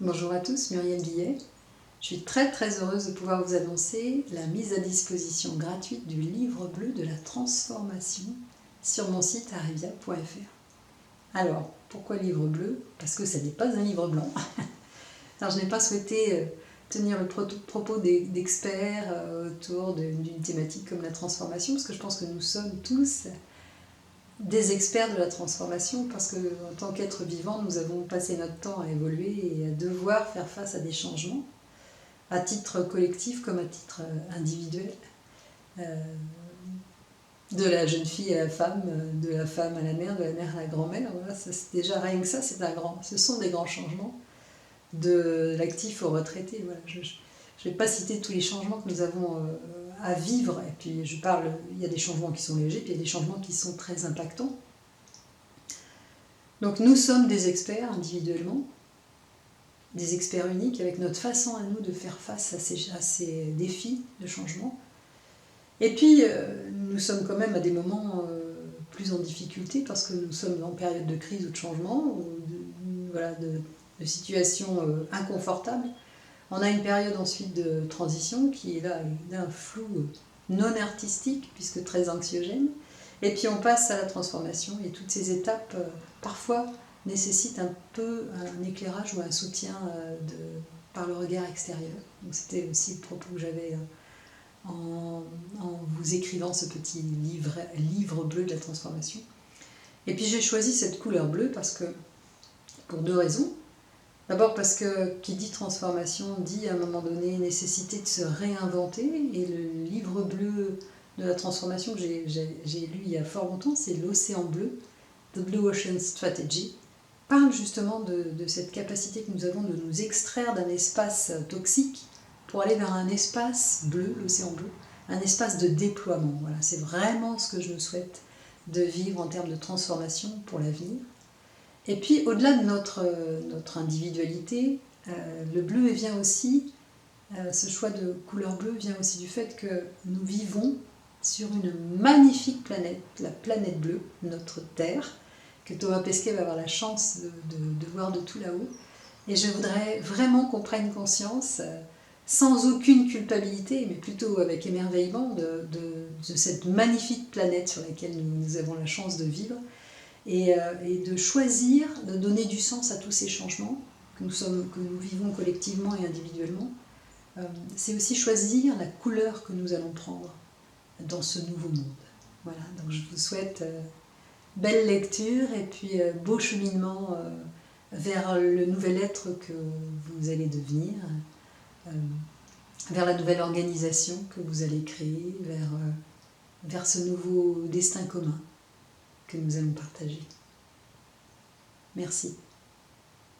Bonjour à tous, Muriel Billet. Je suis très heureuse de pouvoir vous annoncer la mise à disposition gratuite du livre bleu de la transformation sur mon site arevia.fr. Alors, pourquoi livre bleu? Parce que ce n'est pas un livre blanc. Alors, je n'ai pas souhaité tenir le propos d'experts autour d'une thématique comme la transformation, parce que je pense que nous sommes tous des experts de la transformation, parce qu'en tant qu'être vivant, nous avons passé notre temps à évoluer et à devoir faire face à des changements, à titre collectif comme à titre individuel, de la jeune fille à la femme, de la femme à la mère, de la mère à la grand-mère. Voilà, déjà rien que ça, ce sont des grands changements, de l'actif au retraité. Voilà, je ne vais pas citer tous les changements que nous avons à vivre, et puis il y a des changements qui sont légers, puis il y a des changements qui sont très impactants. Donc nous sommes des experts individuellement, des experts uniques avec notre façon à nous de faire face à ces défis de changement. Et puis nous sommes quand même à des moments plus en difficulté parce que nous sommes en période de crise ou de changement, ou de situations inconfortables. On a une période ensuite de transition qui est là d'un flou non artistique puisque très anxiogène. Et puis on passe à la transformation et toutes ces étapes parfois nécessitent un peu un éclairage ou un soutien par le regard extérieur. Donc c'était aussi le propos que j'avais en vous écrivant ce petit livre bleu de la transformation. Et puis j'ai choisi cette couleur bleue pour deux raisons. D'abord parce que qui dit transformation dit à un moment donné nécessité de se réinventer, et le livre bleu de la transformation que j'ai lu il y a fort longtemps, c'est l'Océan bleu, The Blue Ocean Strategy, parle justement de cette capacité que nous avons de nous extraire d'un espace toxique pour aller vers un espace bleu, l'océan bleu, un espace de déploiement. Voilà, c'est vraiment ce que je me souhaite de vivre en termes de transformation pour l'avenir. Et puis, au-delà de notre individualité, le bleu vient aussi, ce choix de couleur bleue vient aussi du fait que nous vivons sur une magnifique planète, la planète bleue, notre Terre, que Thomas Pesquet va avoir la chance de voir de tout là-haut. Et je voudrais vraiment qu'on prenne conscience, sans aucune culpabilité, mais plutôt avec émerveillement, de cette magnifique planète sur laquelle nous avons la chance de vivre, et de choisir de donner du sens à tous ces changements que nous vivons collectivement et individuellement. C'est aussi choisir la couleur que nous allons prendre dans ce nouveau monde. Voilà, donc je vous souhaite belle lecture et puis beau cheminement vers le nouvel être que vous allez devenir, vers la nouvelle organisation que vous allez créer, vers ce nouveau destin commun que nous allons partager. Merci.